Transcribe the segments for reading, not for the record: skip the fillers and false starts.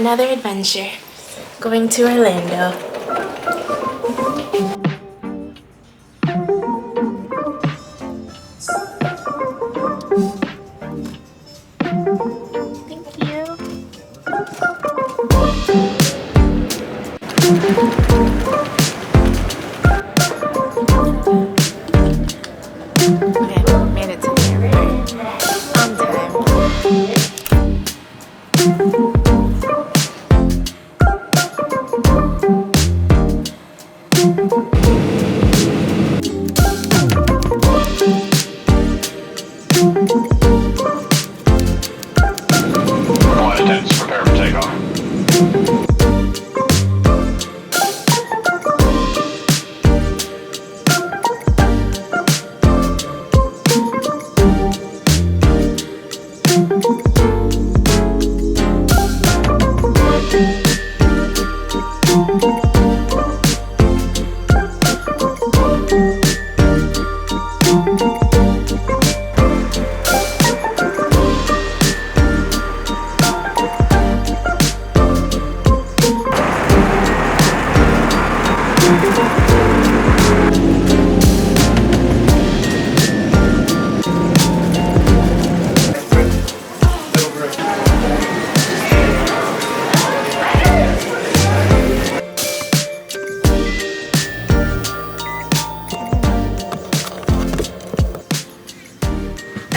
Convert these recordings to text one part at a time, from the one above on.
another adventure, going to Orlando. Thank you. Okay, made it to the airport on time. Flight attendants, prepare for takeoff.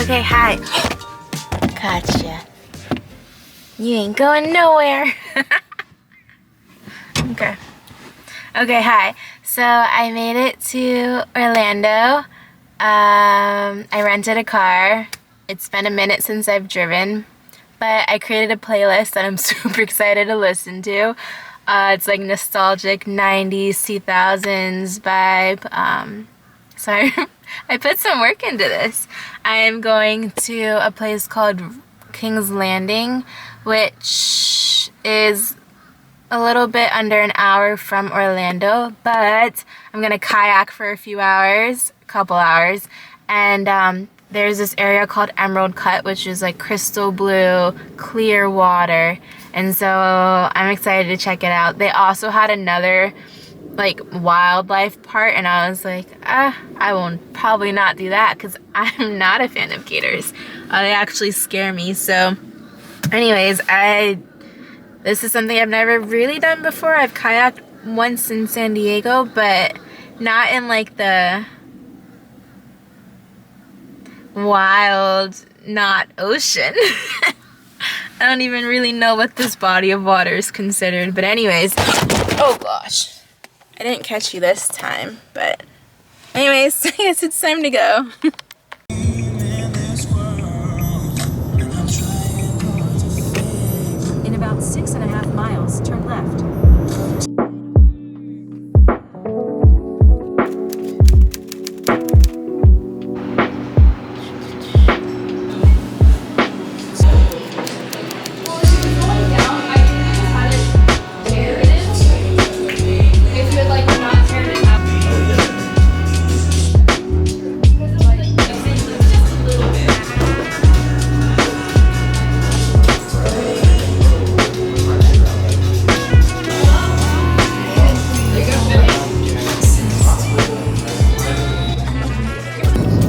Okay, hi. Gotcha. You ain't going nowhere. Okay. Okay, hi. So I made it to Orlando. I rented a car. It's been a minute since I've driven, but I created a playlist that I'm super excited to listen to. It's like nostalgic 90s, 2000s vibe. So I put some work into this. I am going to a place called King's Landing, which is a little bit under an hour from Orlando, but I'm gonna kayak for a couple hours, and there's this area called Emerald Cut, which is like crystal blue, clear water, and so I'm excited to check it out. They also had another like wildlife part, and I was like, I will probably not do that because I'm not a fan of gators. They actually scare me. So anyways, this is something I've never really done before. I've kayaked once in San Diego, but not in like the wild, not ocean. I don't even really know what this body of water is considered, but anyways, oh gosh. I didn't catch you this time, but anyways, I guess it's time to go. In about 6.5 miles, turn left.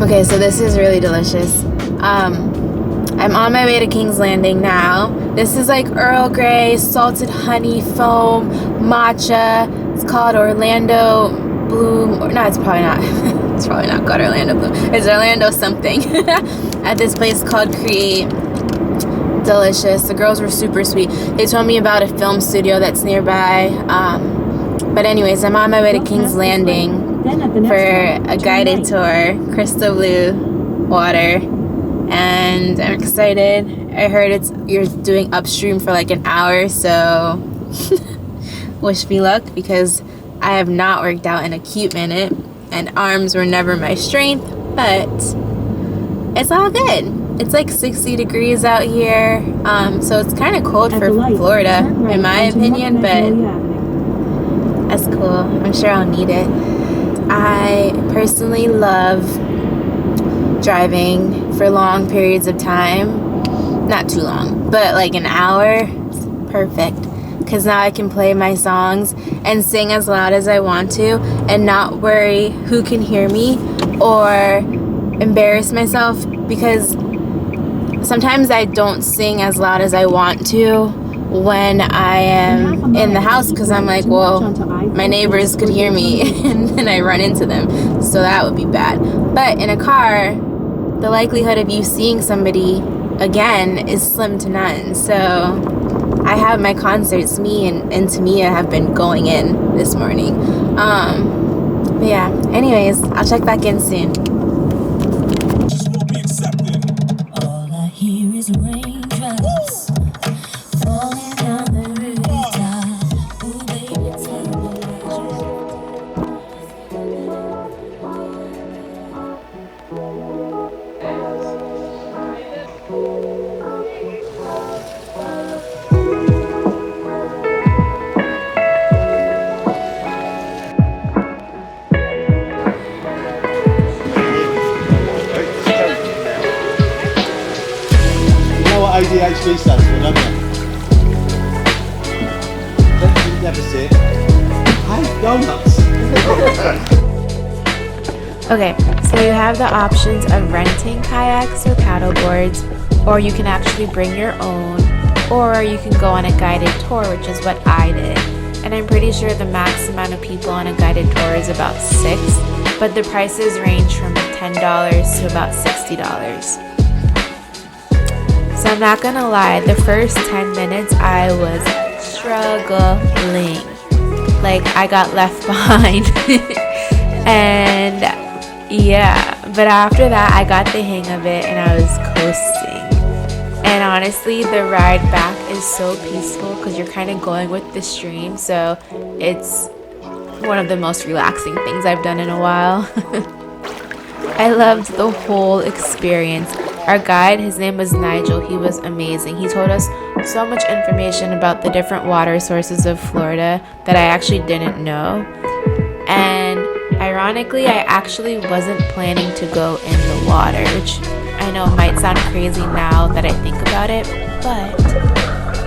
Okay, so this is really delicious. I'm on my way to King's Landing now. This is like Earl Grey, salted honey foam, matcha. It's called Orlando Bloom. Or, no, it's probably not. It's probably not called Orlando Bloom. It's Orlando something. At this place called Create. Delicious. The girls were super sweet. They told me about a film studio that's nearby. But anyways, I'm on my way to King's Landing for a guided tour, crystal blue water, and I'm excited. I heard you're doing upstream for like an hour, so wish me luck because I have not worked out in a cute minute, and arms were never my strength, but it's all good. It's like 60 degrees out here, so it's kind of cold for Florida, in my opinion, but that's cool. I'm sure I'll need it. I personally love driving for long periods of time. Not too long, but like an hour is perfect because now I can play my songs and sing as loud as I want to and not worry who can hear me or embarrass myself, because sometimes I don't sing as loud as I want to when I am in the house because I'm like, well, my neighbors could hear me and then I run into them, so that would be bad. But in a car, the likelihood of you seeing somebody again is slim to none. So I have my concerts, me and Tamia have been going in this morning. But yeah, anyways, I'll check back in soon. All I hear is raindrops falling down the rooftop. Ooh, baby, tell me ADHD stands for, don't you? Don't you never see it. Hey, donuts! Okay, so you have the options of renting kayaks or paddleboards, or you can actually bring your own, or you can go on a guided tour, which is what I did. And I'm pretty sure the max amount of people on a guided tour is about 6, but the prices range from $10 to about $60. So I'm not gonna lie, the first 10 minutes I was struggling. Like I got left behind. And yeah, but after that I got the hang of it and I was coasting. And honestly, the ride back is so peaceful because you're kind of going with the stream, so it's one of the most relaxing things I've done in a while. I loved the whole experience. Our guide, his name was Nigel, he was amazing. He told us so much information about the different water sources of Florida that I actually didn't know. And ironically, I actually wasn't planning to go in the water, which I know might sound crazy now that I think about it, but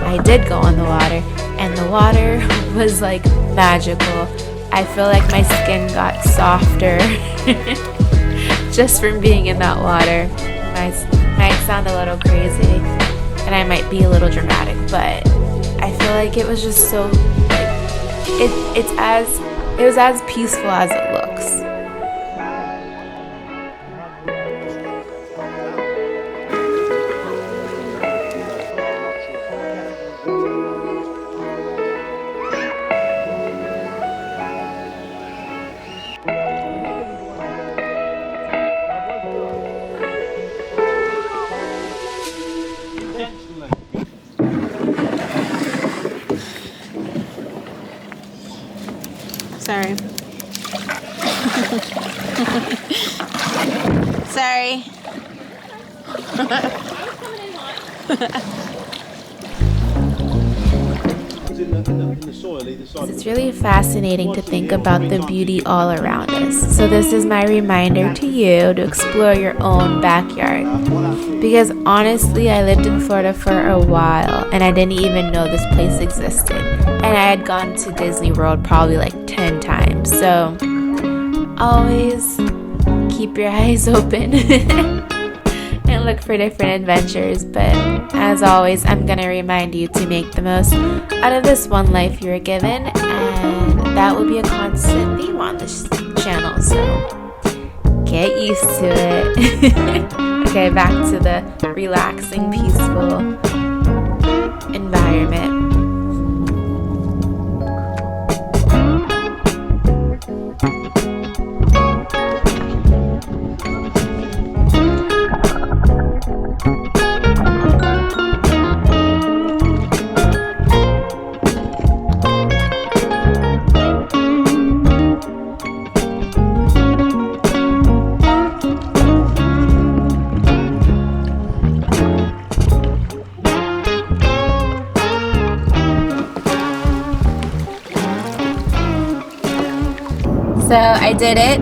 I did go in the water, and the water was like magical. I feel like my skin got softer just from being in that water. Might sound a little crazy and I might be a little dramatic, but I feel like it was just so like it was as peaceful as it looks. Sorry. Sorry. It's really fascinating to think about the beauty all around us. So this is my reminder to you to explore your own backyard. Because honestly, I lived in Florida for a while and I didn't even know this place existed. And I had gone to Disney World probably like 10 times. So always keep your eyes open and look for different adventures. But as always, I'm going to remind you to make the most out of this one life you were given. And that will be a constant theme on this channel. So get used to it. Okay, back to the relaxing, peaceful environment. So I did it.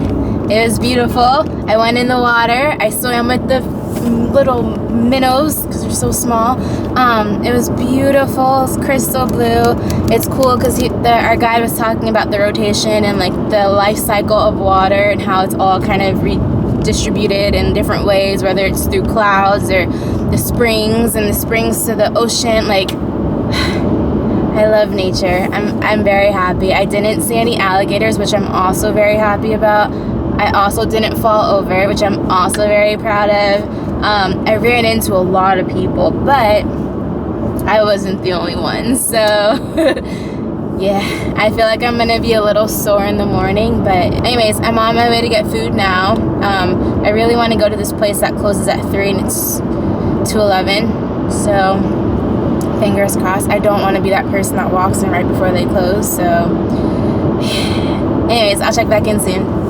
It was beautiful. I went in the water. I swam with the little minnows because they're so small. It was beautiful. It's crystal blue. It's cool because our guide was talking about the rotation and like the life cycle of water and how it's all kind of redistributed in different ways, whether it's through clouds or the springs and the springs to the ocean. Like, I love nature. I'm very happy. I didn't see any alligators, which I'm also very happy about. I also didn't fall over, which I'm also very proud of. I ran into a lot of people, but I wasn't the only one. So yeah, I feel like I'm gonna be a little sore in the morning, but anyways, I'm on my way to get food now. I really want to go to this place that closes at 3 and it's 2:11, so fingers crossed. I don't want to be that person that walks in right before they close. So anyways, I'll check back in soon.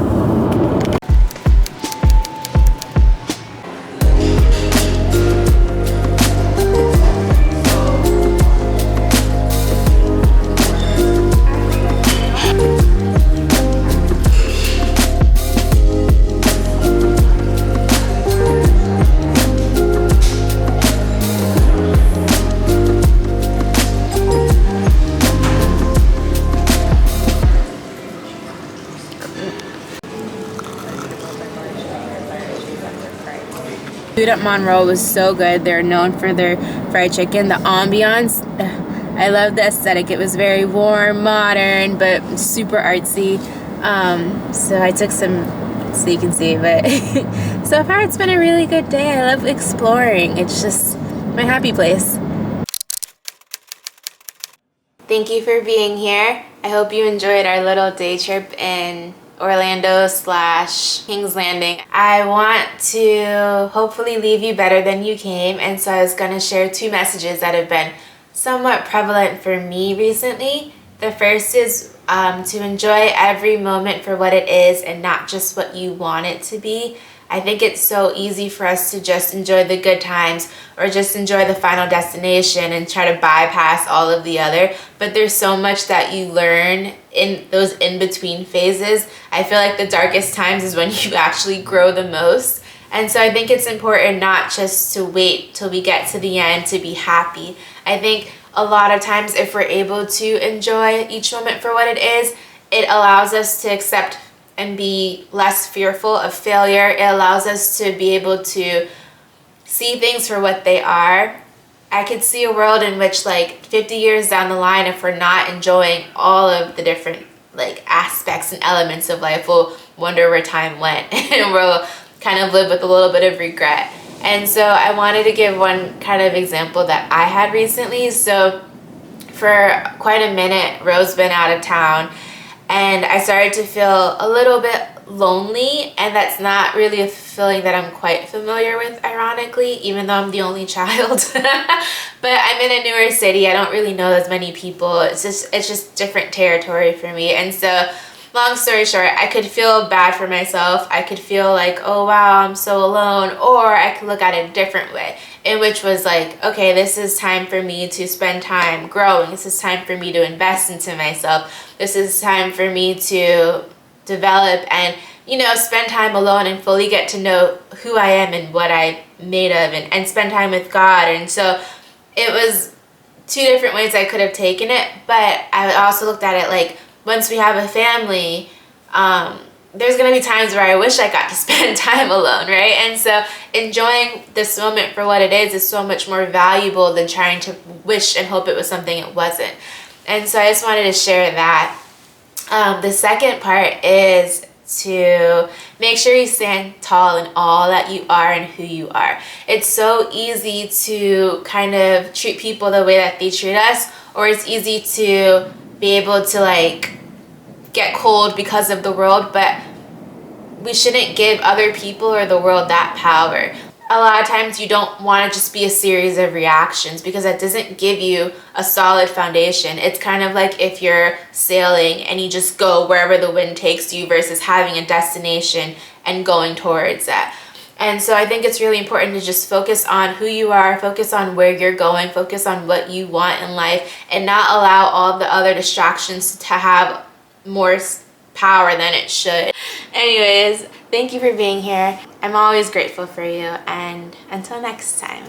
Food at Monroe was so good. They're known for their fried chicken. The ambiance, I love the aesthetic. It was very warm, modern, but super artsy. So I took some, so you can see, but so far it's been a really good day. I love exploring. It's just my happy place. Thank you for being here. I hope you enjoyed our little day trip in Orlando / King's Landing. I want to hopefully leave you better than you came, and so I was going to share 2 messages that have been somewhat prevalent for me recently. The first is to enjoy every moment for what it is and not just what you want it to be. I think it's so easy for us to just enjoy the good times or just enjoy the final destination and try to bypass all of the other. But there's so much that you learn in those in-between phases. I feel like the darkest times is when you actually grow the most. And so I think it's important not just to wait till we get to the end to be happy. I think a lot of times if we're able to enjoy each moment for what it is, it allows us to accept and be less fearful of failure. It allows us to be able to see things for what they are. I could see a world in which like 50 years down the line, if we're not enjoying all of the different like aspects and elements of life, we'll wonder where time went and we'll kind of live with a little bit of regret. And so I wanted to give one kind of example that I had recently. So for quite a minute, Ro's been out of town, and I started to feel a little bit lonely, and that's not really a feeling that I'm quite familiar with, ironically, even though I'm the only child. But I'm in a newer city. I don't really know as many people. It's just different territory for me. And so long story short, I could feel bad for myself. I could feel like, oh wow, I'm so alone. Or I could look at it a different way, in which was like, okay, this is time for me to spend time growing. This is time for me to invest into myself. This is time for me to develop and, you know, spend time alone and fully get to know who I am and what I'm made of, and spend time with God. And so it was 2 different ways I could have taken it, but I also looked at it like, once we have a family, there's gonna be times where I wish I got to spend time alone, right? And so enjoying this moment for what it is so much more valuable than trying to wish and hope it was something it wasn't. And so I just wanted to share that. The second part is to make sure you stand tall in all that you are and who you are. It's so easy to kind of treat people the way that they treat us, or it's easy to be able to like get cold because of the world, but we shouldn't give other people or the world that power. A lot of times you don't want to just be a series of reactions, because that doesn't give you a solid foundation. It's kind of like if you're sailing and you just go wherever the wind takes you versus having a destination and going towards that. And so I think it's really important to just focus on who you are, focus on where you're going, focus on what you want in life, and not allow all the other distractions to have more power than it should. Anyways, thank you for being here. I'm always grateful for you, and until next time.